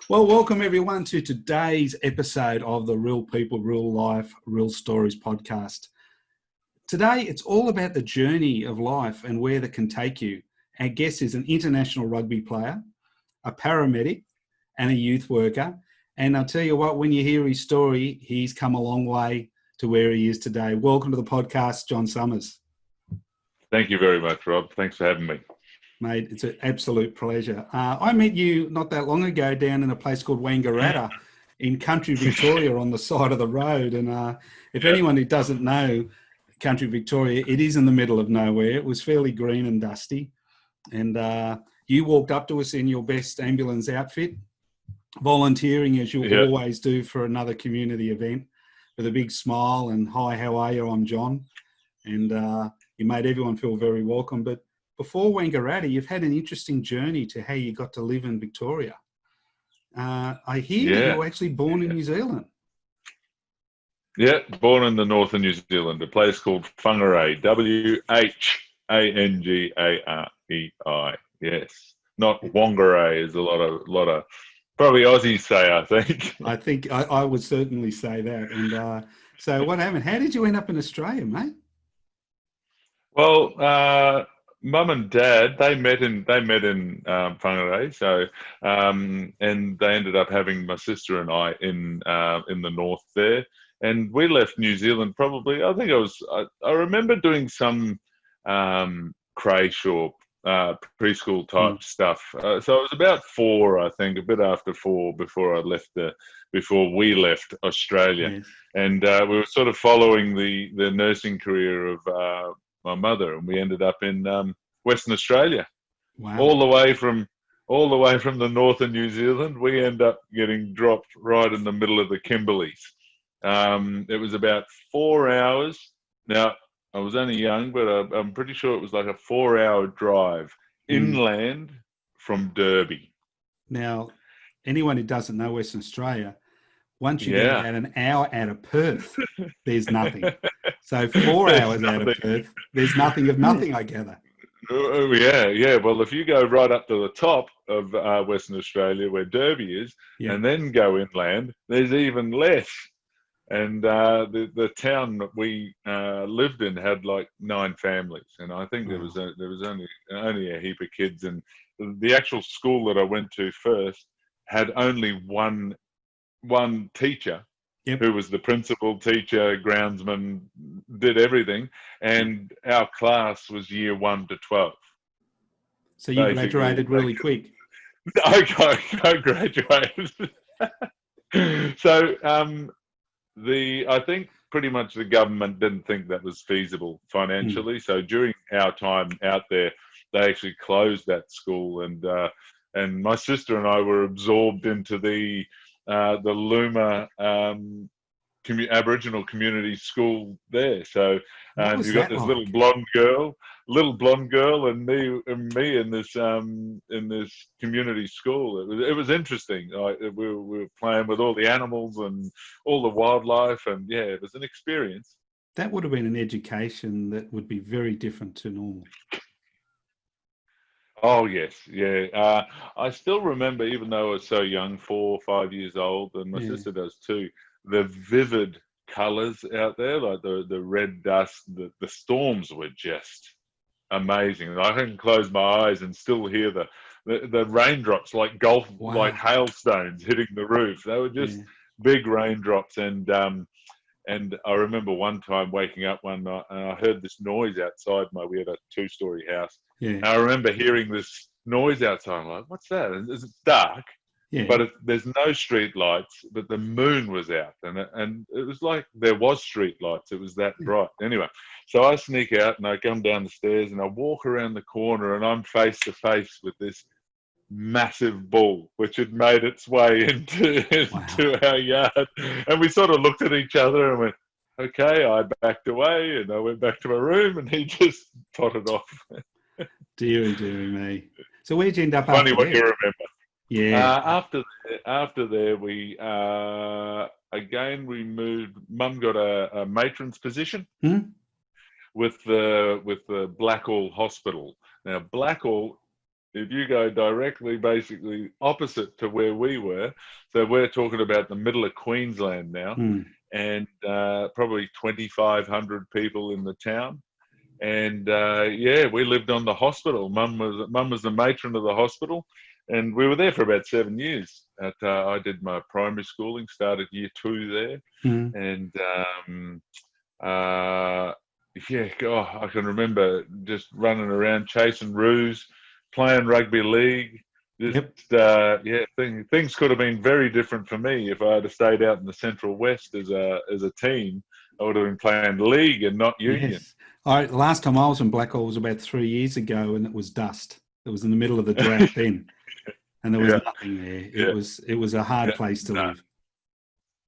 Well, welcome everyone to today's episode of the Real People, Real Life, Real Stories podcast. Today, it's all about the journey of life and where that can take you. Our guest is an international rugby player, a paramedic, and a youth worker. And I'll tell you what, when you hear his story, he's come a long way to where he is today. Welcome to the podcast, John Summers. Thank you very much, Rob. Thanks for having me. Mate, it's an absolute pleasure. I met you not that long ago down in a place called Wangaratta in country Victoria on the side of the road. And if anyone who doesn't know country Victoria, it is in the middle of nowhere. It was fairly green and dusty. And you walked up to us in your best ambulance outfit, volunteering as you always do for another community event with a big smile and, "Hi, how are you? I'm John." And you made everyone feel very welcome. But before Wangaratta, you've had an interesting journey to how you got to live in Victoria. I hear that you were actually born in New Zealand. Yeah, born in the north of New Zealand, a place called Whangarei, Whangarei. Yes, not Whangarei, as a lot of probably Aussies say. I think. I would certainly say that. And so, what happened? How did you end up in Australia, mate? Well, Mum and Dad, they met in Whangarei, so and they ended up having my sister and I in the north there, and we left New Zealand probably. I think I remember doing some creche or preschool type stuff. So it was about 4, I think, a bit after 4 before we left Australia, Yes. And we were sort of following the nursing career of my mother, and we ended up in Western Australia. Wow. All the way from the north of New Zealand, we end up getting dropped right in the middle of the Kimberleys. It was about 4 hours. Now, I was only young, but I'm pretty sure it was like a 4-hour drive inland from Derby. Now, anyone who doesn't know Western Australia, once you get about an hour out of Perth, there's nothing. So 4 hours out of Perth, there's nothing of nothing, I gather. Oh, yeah. Well, if you go right up to the top of Western Australia, where Derby is, and then go inland, there's even less. And the town that we lived in had like 9 families, and I think there was only a heap of kids. And the actual school that I went to first had only one teacher. Yep. Who was the principal, teacher, groundsman, did everything, and our class was year 1 to 12. So you graduated really quick. I graduated. So I think pretty much the government didn't think that was feasible financially. So during our time out there, they actually closed that school, and my sister and I were absorbed into the Luma Aboriginal community school there. So you got this little blonde girl, and me in this community school. It was interesting. We were playing with all the animals and all the wildlife, and it was an experience. That would have been an education that would be very different to normal. Oh, yes, yeah. I still remember, even though I was so young, 4 or 5 years old, and my sister does too, the vivid colours out there, like the red dust, the storms were just amazing. I can close my eyes and still hear the raindrops like like hailstones hitting the roof. They were just big raindrops, and I remember one time waking up one night and I heard this noise outside we had a 2-story house. Yeah. And I remember hearing this noise outside. I'm like, what's that? And it's dark, but there's no street lights, but the moon was out. And it was like there was street lights. It was that bright. Anyway, so I sneak out and I come down the stairs and I walk around the corner and I'm face to face with this massive bull which had made its way into our yard, and we sort of looked at each other and went, okay. I backed away and I went back to my room and he just trotted off. Deary me. So where'd you end up? Funny what you remember. Yeah. After there we again we moved. Mum got a matron's position with the Blackall Hospital. Now Blackall if you go directly, basically opposite to where we were, so we're talking about the middle of Queensland now, and probably 2,500 people in the town. And yeah, we lived on the hospital. Mum was the matron of the hospital, and we were there for about 7 years. I did my primary schooling, started year 2 there, and yeah, God, I can remember just running around chasing roos, playing rugby league. Just yeah, things could have been very different for me if I had stayed out in the Central West as a teen. I would have been playing league and not union. Yes. Last time I was in Blackall was about 3 years ago, and it was dust. It was in the middle of the drought then, and there was nothing there. It was a hard place to live.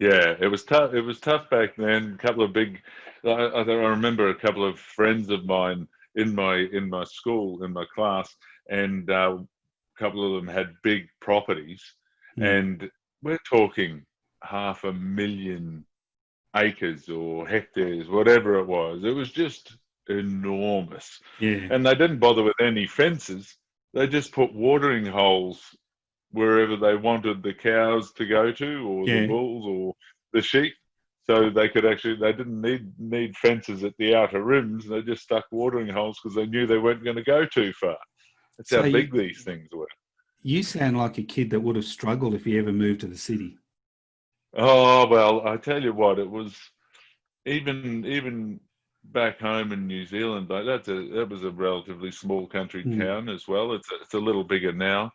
Yeah, it was tough. It was tough back then. A couple of big. I remember a couple of friends of mine in my school, in my class, and a couple of them had big properties, and we're talking 500,000 acres or hectares, whatever it was. It was just enormous. Yeah. And they didn't bother with any fences. They just put watering holes wherever they wanted the cows to go to, or the bulls or the sheep. So they didn't need fences at the outer rims. They just stuck watering holes because they knew they weren't going to go too far. That's how big these things were. You sound like a kid that would have struggled if you ever moved to the city. Oh, well, I tell you what, it was even back home in New Zealand, that was a relatively small country town as well. It's a little bigger now.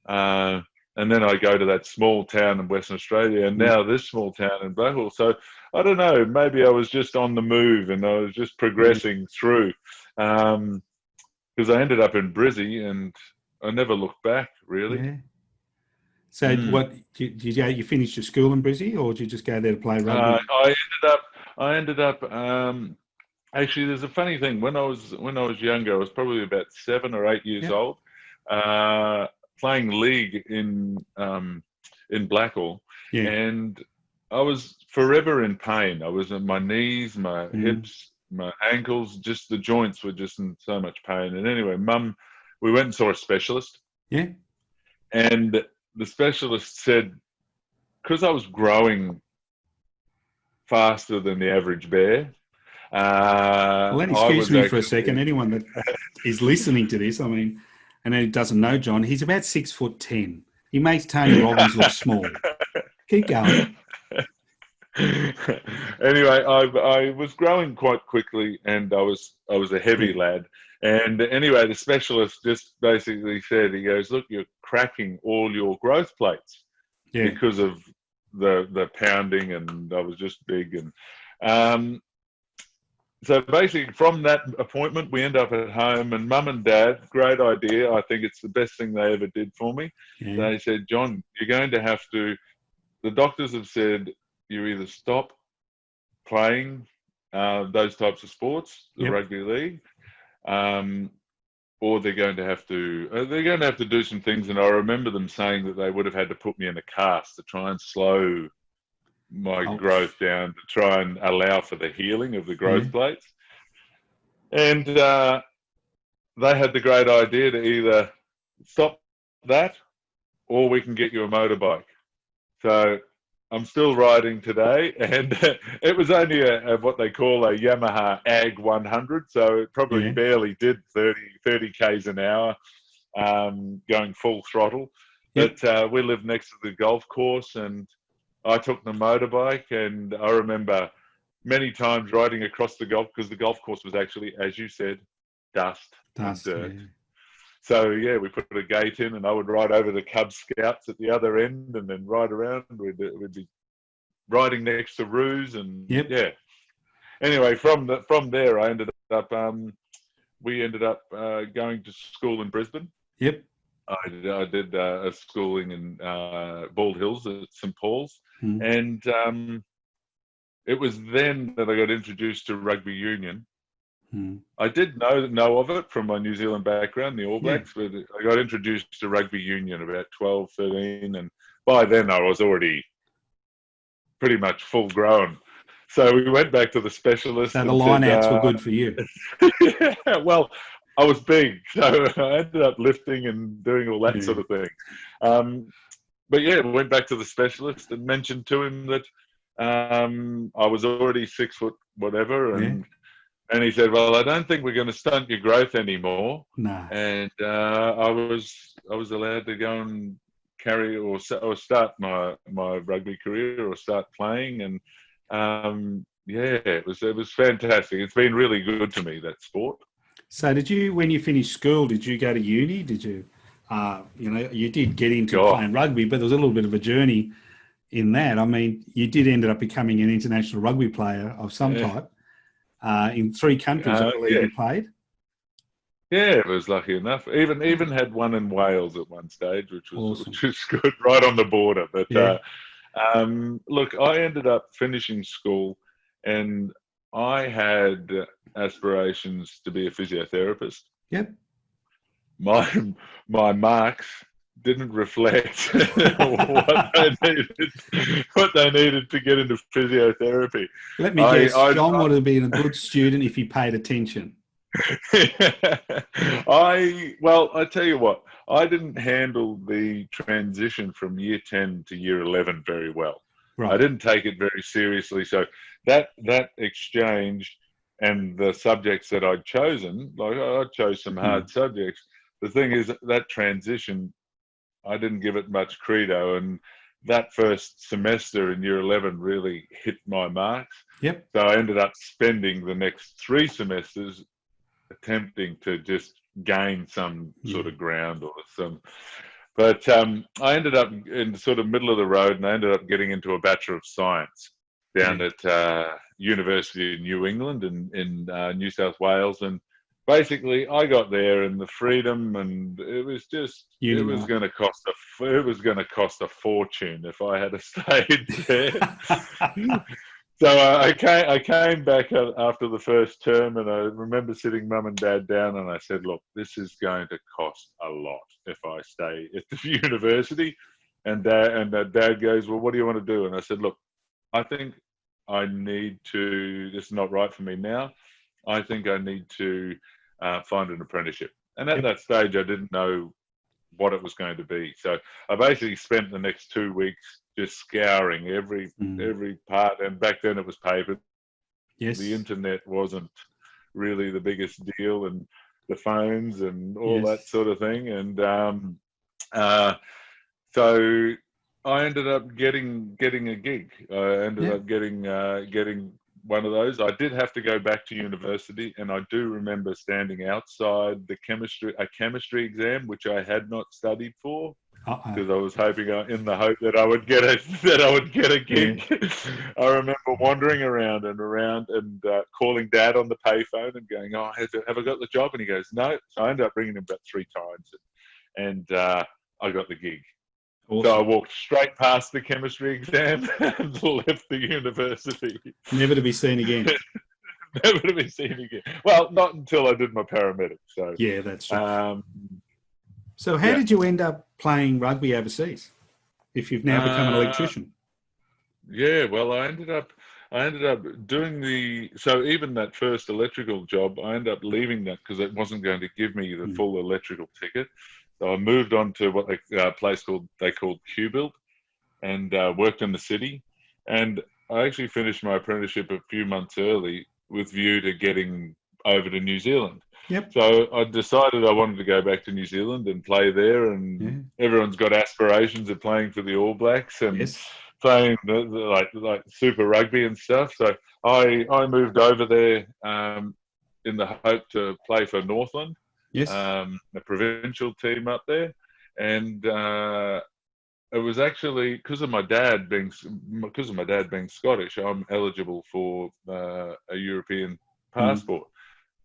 And then I go to that small town in Western Australia, and now this small town in Blackall. So I don't know, maybe I was just on the move and I was just progressing through. Because I ended up in Brizzy and I never looked back, really. Yeah. So what did you finish your school in Brizzy, or did you just go there to play rugby? I ended up actually, there's a funny thing. When I was younger, I was probably about 7 or 8 years old, playing league in Blackall, and I was forever in pain. I was in my knees, my hips, my ankles, just the joints were just in so much pain. And anyway, we went and saw a specialist. Yeah. And the specialist said, because I was growing faster than the average bear. Well, then excuse me for a second. Anyone that is listening to this, I mean, and who doesn't know John, he's about 6'10". He makes Tony Robbins look small. Keep going. Anyway, I was growing quite quickly, and I was a heavy lad. And anyway, the specialist just basically said, he goes, look, you're cracking all your growth plates because of the pounding, and I was just big. And so basically from that appointment, we end up at home, and Mum and Dad, great idea. I think it's the best thing they ever did for me. Yeah. They said, John, you're going to have to, the doctors have said, you either stop playing those types of sports, the rugby league, or they're going to have to do some things. And I remember them saying that they would have had to put me in a cast to try and slow my growth down, to try and allow for the healing of the growth plates. And they had the great idea to either stop that, or we can get you a motorbike. So I'm still riding today, and it was only what they call a Yamaha Ag 100, so it probably barely did 30 k's an hour, going full throttle. But we lived next to the golf course, and I took the motorbike, and I remember many times riding across the golf, because the golf course was actually, as you said, dust and dirt. Yeah. So, we put a gate in, and I would ride over the Cub Scouts at the other end and then ride around. We'd be riding next to roos, and Anyway, from there, I ended up, we ended up going to school in Brisbane. Yep. I did a schooling in Bald Hills at St. Paul's. And it was then that I got introduced to rugby union. I did know of it from my New Zealand background, the All Blacks, but I got introduced to rugby union about 12, 13, and by then I was already pretty much full grown. So we went back to the specialist. So the line-outs were good for you. Well, I was big, so I ended up lifting and doing all that sort of thing. But yeah, went back to the specialist and mentioned to him that I was already 6 foot whatever, and he said, "Well, I don't think we're going to stunt your growth anymore." No. And I was allowed to go and carry or start my rugby career or start playing, and it was fantastic. It's been really good to me, that sport. So did you, when you finished school, did you go to uni? Did you, you did get into playing rugby, but there was a little bit of a journey in that. I mean, you did end up becoming an international rugby player of some type in 3 countries, I believe you played. Yeah, I was lucky enough. Even had one in Wales at one stage, which was awesome. which was good, right on the border. But look, I ended up finishing school, and I had aspirations to be a physiotherapist. Yep. My marks didn't reflect what they needed to get into physiotherapy. Let me guess, John would have been a good student if he paid attention. I tell you what, I didn't handle the transition from year 10 to year 11 very well. Right. I didn't take it very seriously. So that exchange and the subjects that I'd chosen, like I chose some hard subjects. The thing is that transition, I didn't give it much credo, and that first semester in year 11 really hit my marks. Yep. So I ended up spending the next 3 semesters attempting to just gain some sort of ground or some. But I ended up in the sort of middle of the road, and I ended up getting into a Bachelor of Science down at University of New England in New South Wales. And basically, I got there, and the freedom, and it was going to cost a fortune if I had stayed there. So I came back after the first term, and I remember sitting Mum and Dad down, and I said, "Look, this is going to cost a lot if I stay at the university." And Dad goes, "Well, what do you want to do?" And I said, "Look, I think I need to. This is not right for me now. I think I need to find an apprenticeship." And at that stage, I didn't know what it was going to be. So I basically spent the next 2 weeks just scouring every part. And back then it was paper. Yes. The internet wasn't really the biggest deal, and the phones and all that sort of thing. And so I ended up getting a gig. I ended up getting one of those. I did have to go back to university, and I do remember standing outside a chemistry exam, which I had not studied for, because I was hoping, in the hope that I would get a gig. I remember wandering around and calling Dad on the payphone and going, "Oh, have I got the job?" And he goes, "No." So I ended up ringing him about 3 times, and I got the gig. Awesome. So I walked straight past the chemistry exam and left the university. Never to be seen again. Never to be seen again. Well, not until I did my paramedic. So yeah, that's true. So how did you end up playing rugby overseas, if you've now become an electrician? Yeah, well, I ended up doing so even that first electrical job, I ended up leaving that because it wasn't going to give me the full electrical ticket. So I moved on to what place they called Q-Build, and worked in the city. And I actually finished my apprenticeship a few months early with view to getting over to New Zealand. Yep. So I decided I wanted to go back to New Zealand and play there. And everyone's got aspirations of playing for the All Blacks and playing like Super Rugby and stuff. So I moved over there in the hope to play for Northland. Yes. The provincial team up there, and it was actually because of my dad being Scottish, I'm eligible for a European passport,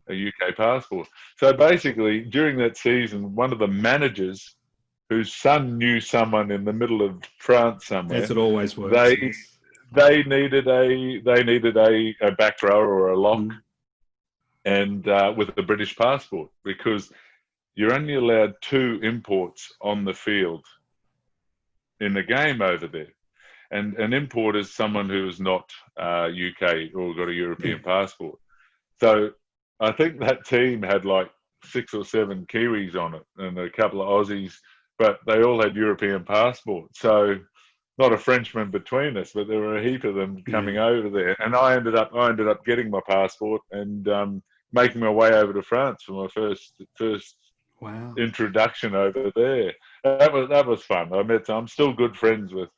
a UK passport. So basically, during that season, one of the managers, whose son knew someone in the middle of France somewhere, as it always works, they needed a back row or a lock. And with a British passport, because you're only allowed 2 imports on the field in the game over there. And an import is someone who is not UK or got a European passport. So I think that team had like 6 or 7 Kiwis on it and a couple of Aussies, but they all had European passports. So not a Frenchman between us, but there were a heap of them coming over there. And I ended up getting my passport and making my way over to France for my first Wow. introduction over there. That was fun. I'm still good friends with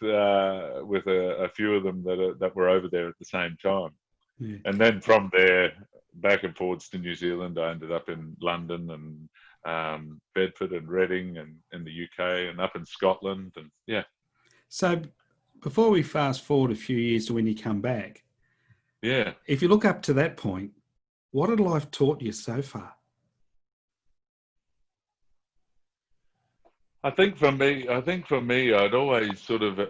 a few of them that were over there at the same time. Yeah. And then from there, back and forwards to New Zealand, I ended up in London and Bedford and Reading and in the UK and up in Scotland. And yeah. So before we fast forward a few years to when you come back, yeah, if you look up to that point, what had life taught you so far? I think for me, I'd always sort of,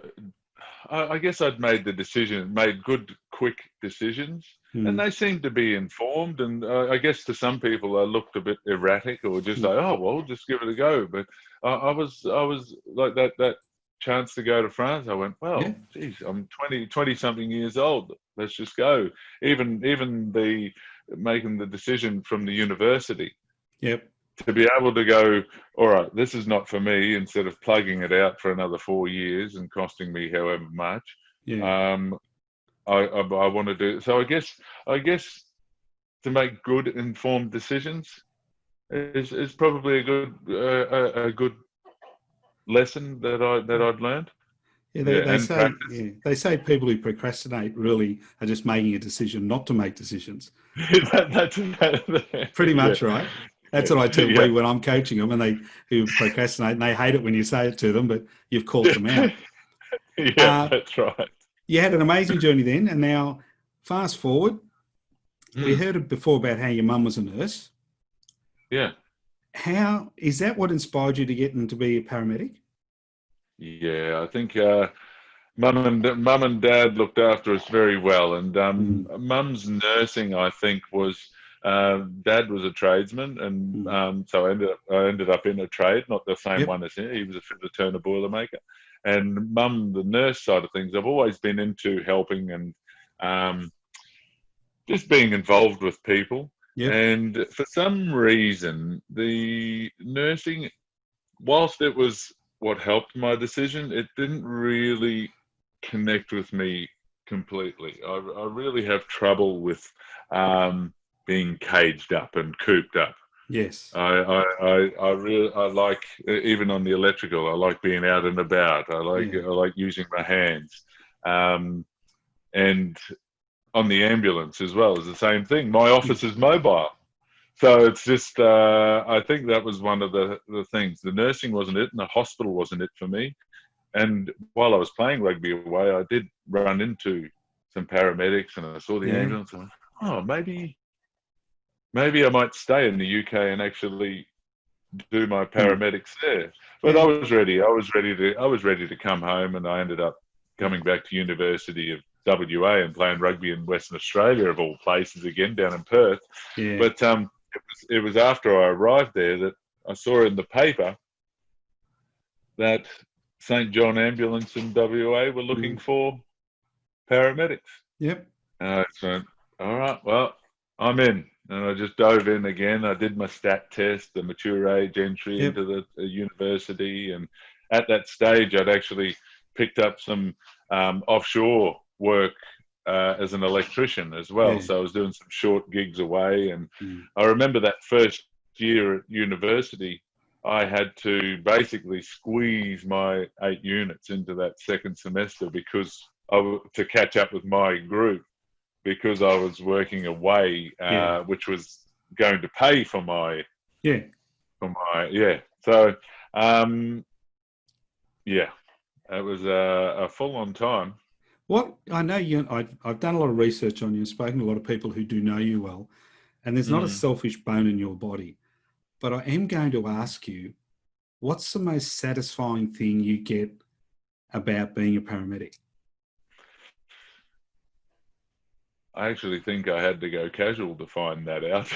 I guess I'd made good, quick decisions, and they seemed to be informed. And I guess to some people, I looked a bit erratic or just like, oh, well, just give it a go. But I was like that chance to go to France. I went, well, geez, I'm 20 something years old. Let's just go. Even the making the decision from the university. Yep. To be able to go, all right, this is not for me, instead of plugging it out for another 4 years and costing me however much. Yeah. I want to do. So I guess to make good informed decisions is probably a good lesson that I'd learned. Yeah, they say people who procrastinate really are just making a decision not to make decisions. That's pretty much right. That's what I tell people when I'm coaching them, and who procrastinate, and they hate it when you say it to them, but you've caught them out. That's right. You had an amazing journey then, and now fast forward. We heard before about how your mum was a nurse. Yeah. How is that what inspired you to get into be a paramedic? Yeah, I think mum and dad looked after us very well, and mum's nursing, I think, was. Dad was a tradesman, and so I ended up in a trade, not the same one as him. He was a fitter, turner, boilermaker. And mum, the nurse side of things, I've always been into helping and just being involved with people. Yep. And for some reason, the nursing, whilst it was what helped my decision, it didn't really connect with me completely. I really have trouble with being caged up and cooped up. Yes. I like, even on the electrical, I like being out and about. I like using my hands. And on the ambulance as well is the same thing. My office is mobile. So it's just, I think that was one of the things. The nursing wasn't it, and the hospital wasn't it for me. And while I was playing rugby away, I did run into some paramedics, and I saw the ambulance, and I thought, oh, maybe I might stay in the UK and actually do my paramedics there. But I was ready. I was ready to come home, and I ended up coming back to University of WA and playing rugby in Western Australia, of all places, again down in Perth. Yeah. But it was after I arrived there that I saw in the paper that St John Ambulance in WA were looking for paramedics. Yep. So, all right, well, I'm in. And I just dove in again. I did my stat test, the mature age entry into the university. And at that stage, I'd actually picked up some offshore work as an electrician as well. So I was doing some short gigs away. And I remember that first year at university, I had to basically squeeze my 8 units into that second semester because to catch up with my group, because I was working away, which was going to pay for my So it was a full-on time. What I know I've done a lot of research on you and spoken to a lot of people who do know you well, and there's not a selfish bone in your body, but I am going to ask you, what's the most satisfying thing you get about being a paramedic? I actually think I had to go casual to find that out.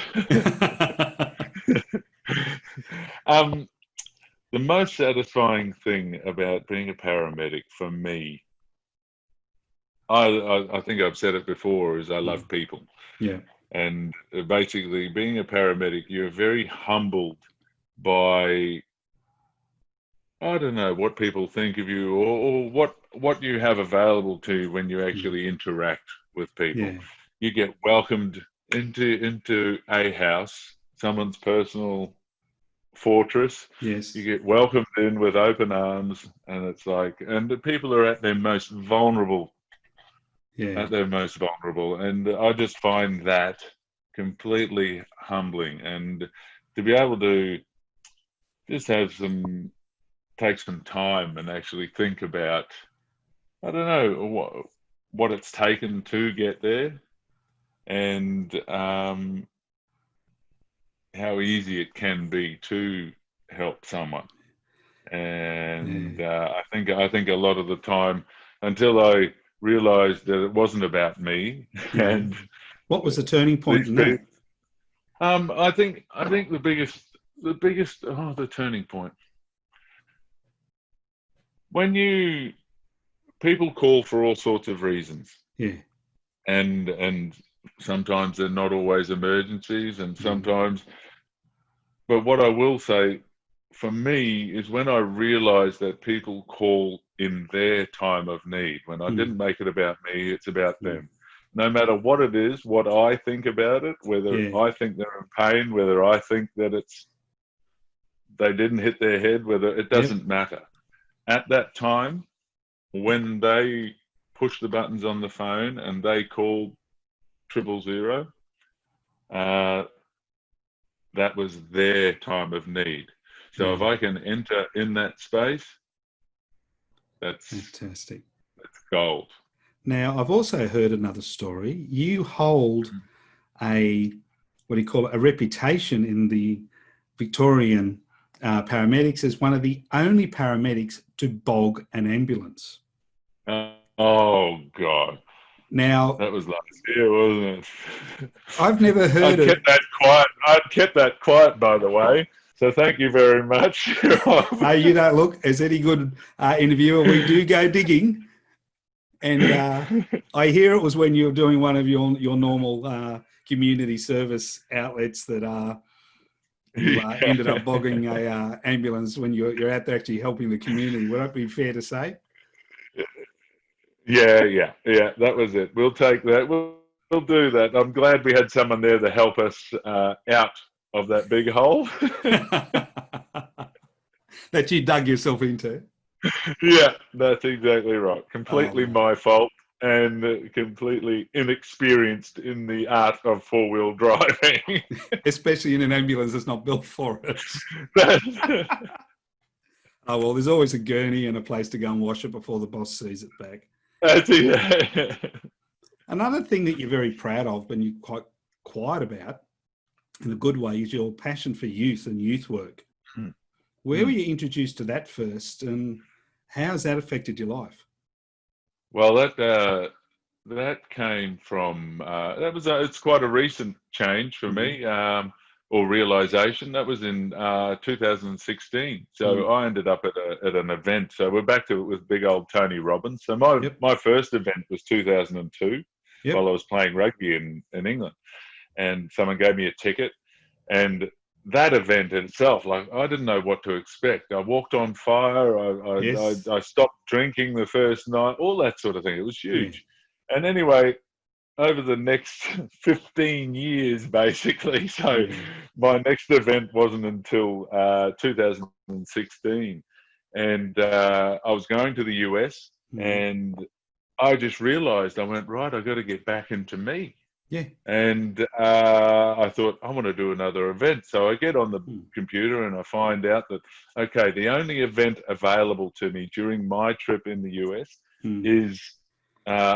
The most satisfying thing about being a paramedic for me, I think I've said it before, is I love people. Yeah. And basically, being a paramedic, you're very humbled by, I don't know, what people think of you, or what you have available to you when you actually interact with people. Yeah. You get welcomed into a house, someone's personal fortress. Yes. You get welcomed in with open arms, and it's like, and the people are at their most vulnerable, Yeah. and I just find that completely humbling. And to be able to just take some time and actually think about, I don't know, what it's taken to get there, and how easy it can be to help someone. And I think a lot of the time, until I realised that it wasn't about me, Yeah. and What was the turning point these in people, that? I think the turning point, when people call for all sorts of reasons, Yeah. and sometimes they're not always emergencies, and sometimes. But what I will say, for me, is when I realised that people call in their time of need. When I didn't make it about me, it's about them. No matter what it is, what I think about it, whether Yeah. I think they're in pain, whether I think that they didn't hit their head, whether it doesn't matter. At that time, when they push the buttons on the phone and they call 000, that was their time of need. So if I can enter in that space, that's Fantastic. that's gold. Now, I've also heard another story. You hold a, what do you call it, a reputation in the Victorian paramedics as one of the only paramedics to bog an ambulance. Oh God! Now, That was last year, wasn't it? I've never heard of. I'd kept that quiet, by the way. So thank you very much. You don't look as any good interviewer. We do go digging, and I hear it was when you were doing one of your normal community service outlets that you ended up bogging a ambulance when you're out there actually helping the community. Would that be fair to say? Yeah. That was it. We'll take that. We'll do that. I'm glad we had someone there to help us out of that big hole. That you dug yourself into. Yeah, that's exactly right. Completely my fault, and completely inexperienced in the art of four-wheel driving. Especially in an ambulance that's not built for it. Oh, well, there's always a gurney and a place to go and wash it before the boss sees it back. That's it. Another thing that you're very proud of, and you're quite quiet about, in a good way, is your passion for youth and youth work. Where were you introduced to that first, and how has that affected your life? Well, that came from it's quite a recent change for me, or realization. That was in 2016. So I ended up at an event. So we're back to it with big old Tony Robbins. So my first event was 2002, while I was playing rugby in England, and someone gave me a ticket, and that event in itself, like, I didn't know what to expect. I walked on fire. I stopped drinking the first night, all that sort of thing. It was huge. And anyway, over the next 15 years, basically, so my next event wasn't until 2016. And I was going to the US, and I just realized, I went, right, I got to get back into me. Yeah. And I thought, I want to do another event. So I get on the computer and I find out that, okay, the only event available to me during my trip in the US is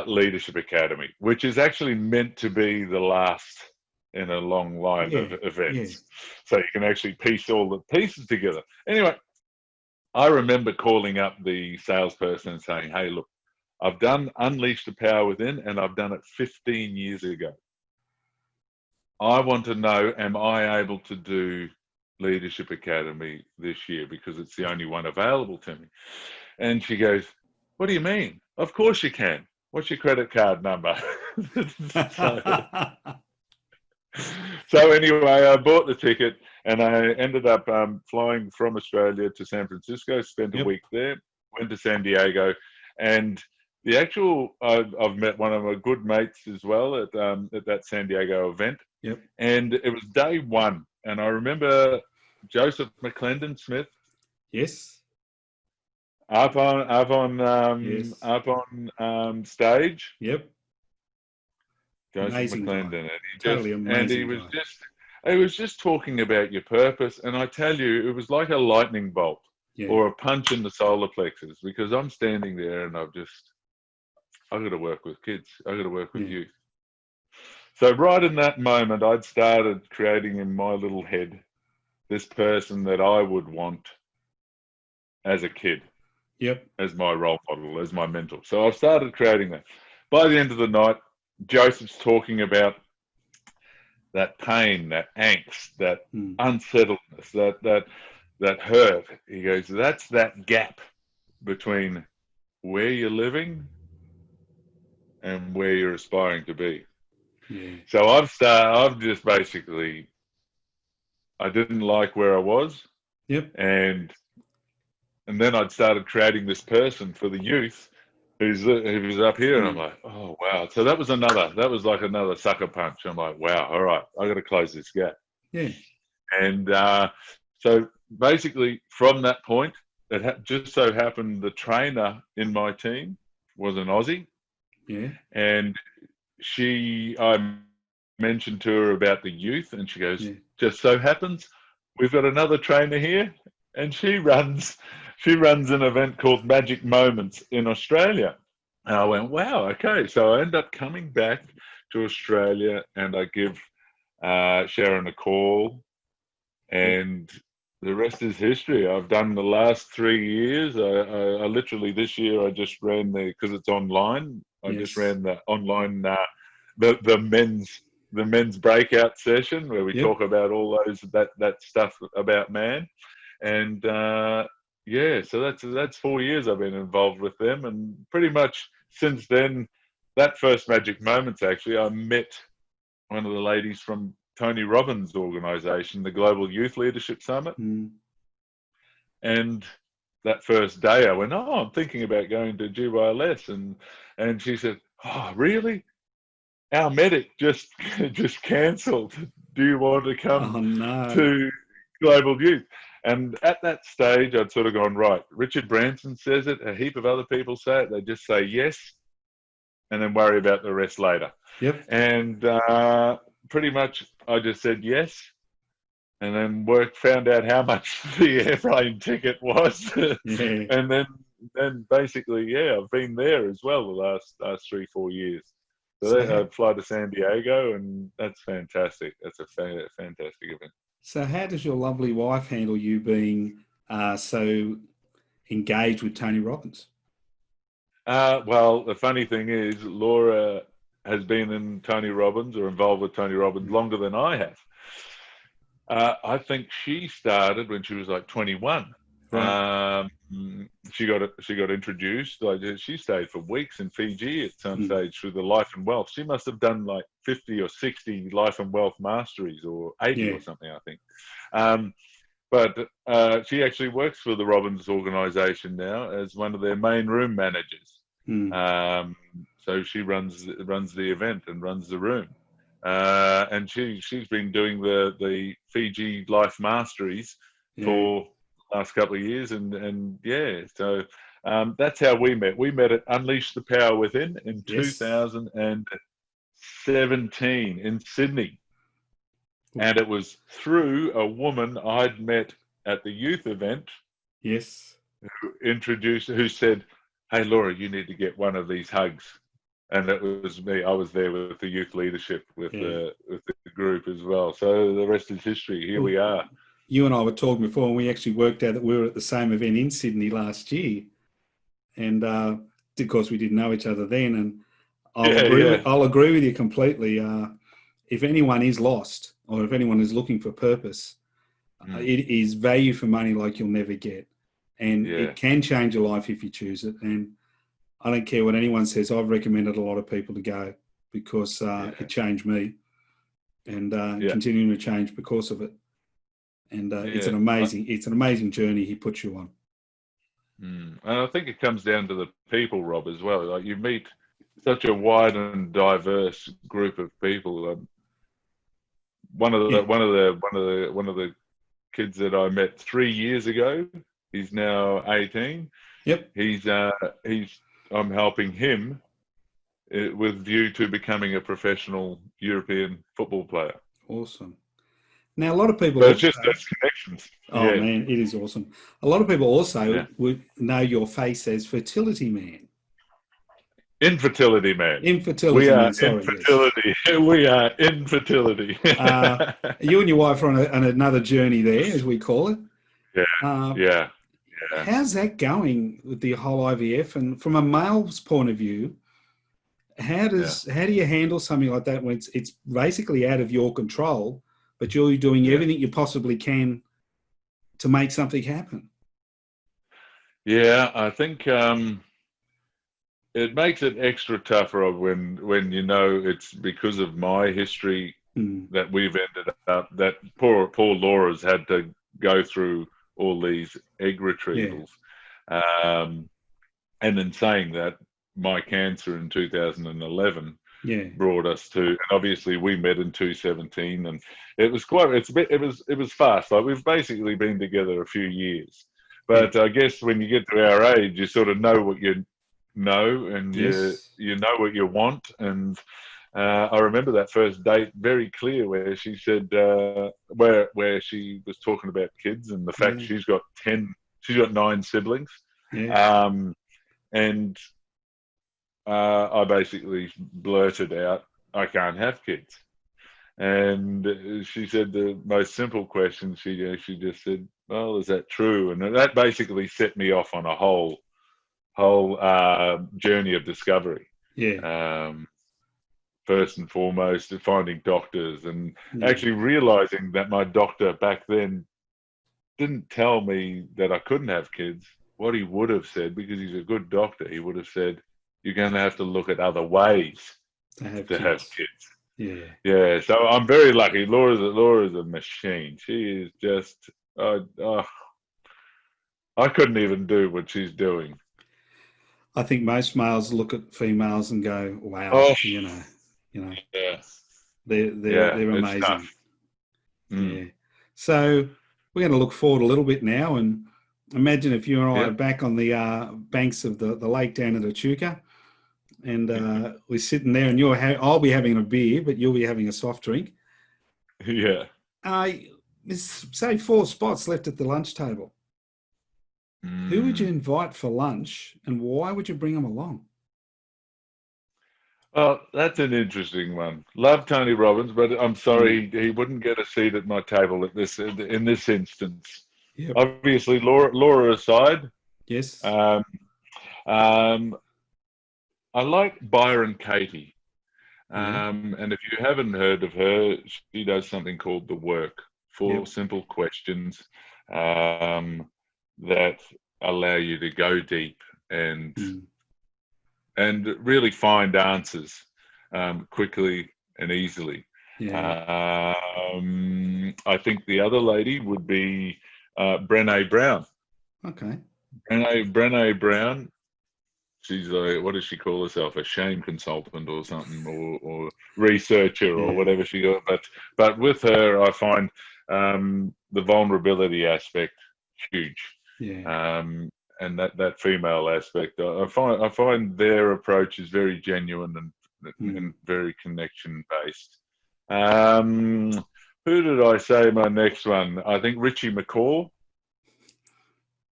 Leadership Academy, which is actually meant to be the last in a long line of events. So you can actually piece all the pieces together. Anyway, I remember calling up the salesperson and saying, hey, look, I've done Unleash the Power Within, and I've done it 15 years ago. I want to know, am I able to do Leadership Academy this year, because it's the only one available to me? And she goes, what do you mean? Of course you can. What's your credit card number? So anyway, I bought the ticket and I ended up flying from Australia to San Francisco, spent a Yep. week there, went to San Diego, and the actual, I've met one of my good mates as well at that San Diego event. Yep. And it was day one. And I remember Joseph McClendon Smith. Yes. Up on Yes. stage. Yep. Joseph Amazing guy. McClendon, Totally amazing guy. He was just talking about your purpose, and I tell you, it was like a lightning bolt or a punch in the solar plexus, because I'm standing there and I've got to work with kids, I've got to work with youth. So right in that moment, I'd started creating in my little head this person that I would want as a kid. Yep. As my role model, as my mentor. So I've started creating that. By the end of the night, Joseph's talking about that pain, that angst, that unsettledness, that hurt. He goes, that's that gap between where you're living and where you're aspiring to be. Yeah. So I've just basically, I didn't like where I was. Yep. And then I'd started creating this person for the youth who's up here, and I'm like, oh wow. So that was like another sucker punch. I'm like, wow, all right, I got to close this gap. Yeah. And so basically from that point, it just so happened the trainer in my team was an Aussie. Yeah. And I mentioned to her about the youth, and she goes, just so happens we've got another trainer here, and she runs an event called Magic Moments in Australia. And I went, wow, okay. So I end up coming back to Australia, and I give Sharon a call, and the rest is history. I've done the last 3 years. I literally this year I just ran because it's online. I just ran the online the men's breakout session where we talk about all that stuff about man. And so that's 4 years I've been involved with them, and pretty much since then, that first Magic Moments, actually, I met one of the ladies from Tony Robbins' organisation, the Global Youth Leadership Summit. And that first day I went, oh, I'm thinking about going to GYLS. And she said, oh, really? Our medic just cancelled. Do you want to come to Global Youth? And at that stage, I'd sort of gone, right, Richard Branson says it, a heap of other people say it, they just say yes, and then worry about the rest later. Yep. And pretty much I just said yes, and then found out how much the airplane ticket was. And then basically, I've been there as well the last 3-4 years. So I fly to San Diego, and that's fantastic. That's a fantastic event. So how does your lovely wife handle you being so engaged with Tony Robbins? Well, the funny thing is, Laura has been in Tony Robbins or involved with Tony Robbins longer than I have. I think she started when she was like 21. Right. She got introduced. Like she stayed for weeks in Fiji at some stage through the Life and Wealth. She must have done like 50 or 60 Life and Wealth masteries, or 80 or something, I think. But she actually works for the Robbins organisation now as one of their main room managers. So she runs the event and runs the room. And she's been doing the Fiji Life Masteries for the last couple of years, so that's how we met. We met at Unleash the Power Within in 2017 in Sydney, and it was through a woman I'd met at the youth event. Yes, who said, "Hey Laura, you need to get one of these hugs." And that was me. I was there with the youth leadership, with the group as well. So the rest is history. Here we are. You and I were talking before, and we actually worked out that we were at the same event in Sydney last year. And of course, we didn't know each other then. And I'll agree with you completely. If anyone is lost, or if anyone is looking for purpose, it is value for money like you'll never get. And it can change your life if you choose it. And I don't care what anyone says. I've recommended a lot of people to go because it changed me. and continuing to change because of it. And it's an amazing journey he puts you on. And I think it comes down to the people, Rob, as well. Like, you meet such a wide and diverse group of people. One of the kids that I met 3 years ago, he's now 18. Yep. I'm helping him with view to becoming a professional European football player. Awesome. Now, a lot of people... But it's just those connections. Oh, man, it is awesome. A lot of people also would know your face as Fertility Man. Infertility Man. Infertility Man, sorry. Infertility. Yes. We are infertility. You and your wife are on another journey there, as we call it. Yeah. How's that going with the whole IVF? And from a male's point of view, how do you handle something like that when it's basically out of your control, but you're doing everything you possibly can to make something happen? Yeah, I think it makes it extra tougher when you know it's because of my history that we've ended up, that poor Laura's had to go through all these egg retrievals. And in saying that, my cancer in 2011 brought us to, and obviously we met in 2017, and it was fast. Like, we've basically been together a few years, but I guess when you get to our age, you sort of know what you know, and you know what you want. And I remember that first date very clear, where she said where she was talking about kids and the fact she's got 9 siblings. And I basically blurted out, I can't have kids. And she said the most simple question. She just said, well, is that true? And that basically set me off on a whole journey of discovery. First and foremost, finding doctors, and actually realizing that my doctor back then didn't tell me that I couldn't have kids. What he would have said, because he's a good doctor, he would have said, you're going to have to look at other ways to have kids. So I'm very lucky. Laura's a machine. She is just I couldn't even do what she's doing. I think most males look at females and go, wow, you know they're amazing. So we're going to look forward a little bit now, and imagine if you and I are back on the banks of the lake down at Echuca, and we're sitting there, and I'll be having a beer, but you'll be having a soft drink. There's, say, 4 spots left at the lunch table. Who would you invite for lunch, and why would you bring them along? Well, that's an interesting one. Love Tony Robbins, but I'm sorry he wouldn't get a seat at my table in this instance. Obviously, Laura aside. Yes. I like Byron Katie. And if you haven't heard of her, she does something called The Work. 4 simple questions that allow you to go deep and really find answers quickly and easily. I think the other lady would be Brené Brown. Okay. Brené Brown. She's what does she call herself? A shame consultant or something, or researcher or whatever she got. But with her, I find the vulnerability aspect huge. And that female aspect, I find their approach is very genuine and very connection based. Who did I say my next one? I think Richie Mccall,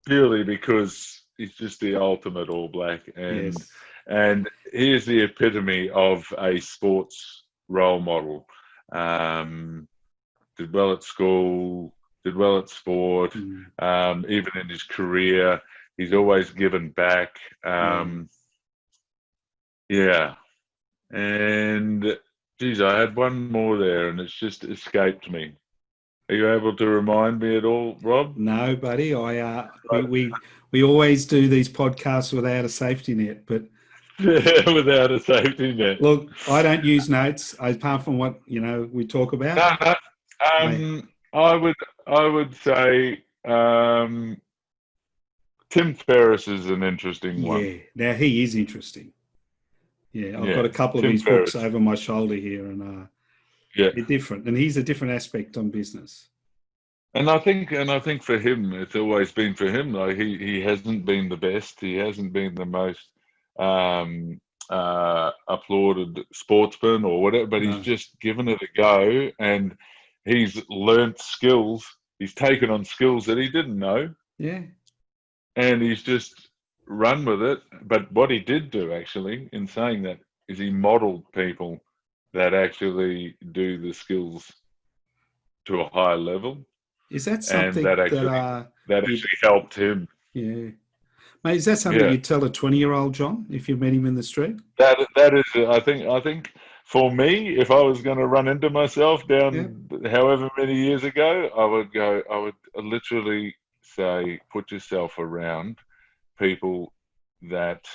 purely because he's just the ultimate All Black, and he is the epitome of a sports role model. Did well at school, did well at sport, even in his career. He's always given back. And geez, I had one more there, and it's just escaped me. Are you able to remind me at all, Rob? No, buddy. We always do these podcasts without a safety net, but without a safety net. Look, I don't use notes apart from what we talk about. No. I would say Tim Ferriss is an interesting one. Yeah, now he is interesting. Yeah, I've got a couple of Tim his Ferriss. books over my shoulder here, and they're different. And he's a different aspect on business. And I think for him, it's always been for him. Like he hasn't been the best. He hasn't been the most applauded sportsman or whatever. But he's just given it a go, and he's learnt skills. He's taken on skills that he didn't know. Yeah. And he's just run with it. But what he did do, actually, in saying that, is he modelled people that actually do the skills to a higher level. Is that something that actually helped him? Yeah. Mate, is that something you'd tell a 20-year-old John if you met him in the street? That is, I think for me, if I was going to run into myself down however many years ago, I would literally say, put yourself around people that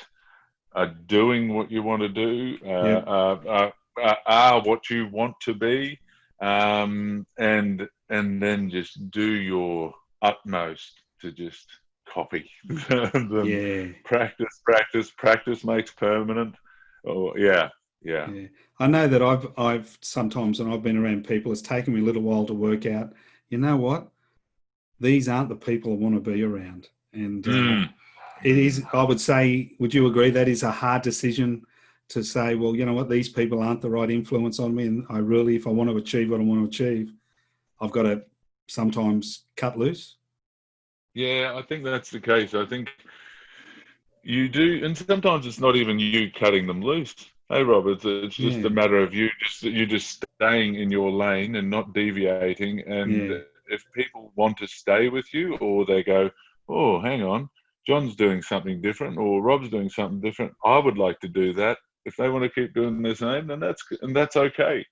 are doing what you want to do, are what you want to be, and then just do your utmost to just copy them. Practice makes permanent. I know that I've sometimes, when I've been around people, it's taken me a little while to work out, you know what, these aren't the people I want to be around. And it is, I would say, would you agree that is a hard decision to say, well, you know what, these people aren't the right influence on me, and I really, if I want to achieve what I want to achieve, I've got to sometimes cut loose? Yeah, I think that's the case. I think you do, and sometimes it's not even you cutting them loose. Hey, Rob, it's just a matter of you just staying in your lane and not deviating. And if people want to stay with you, or they go, oh, hang on, John's doing something different, or Rob's doing something different, I would like to do that. If they want to keep doing the same, then that's okay.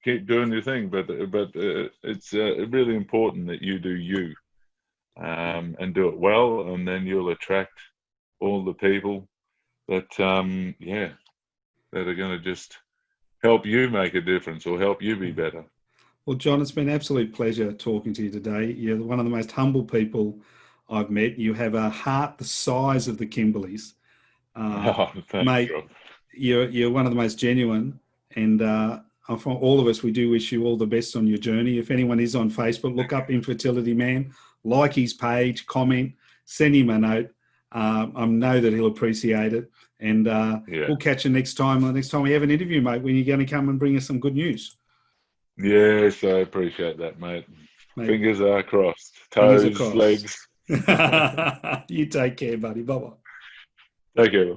Keep doing your thing, but it's really important that you do you, and do it well, and then you'll attract all the people that that are going to just help you make a difference or help you be better. Well, John, it's been an absolute pleasure talking to you today. You're one of the most humble people I've met. You have a heart the size of the Kimberleys. Thanks, mate, Rob. You're one of the most genuine, and from all of us, we do wish you all the best on your journey. If anyone is on Facebook, look up Infertility Man, like his page, comment, send him a note. I know that he'll appreciate it. And we'll catch you next time. The next time we have an interview, mate, when you're going to come and bring us some good news. Yes, I appreciate that, mate. Fingers are crossed. Toes, legs. You take care, buddy. Bye-bye. Take care.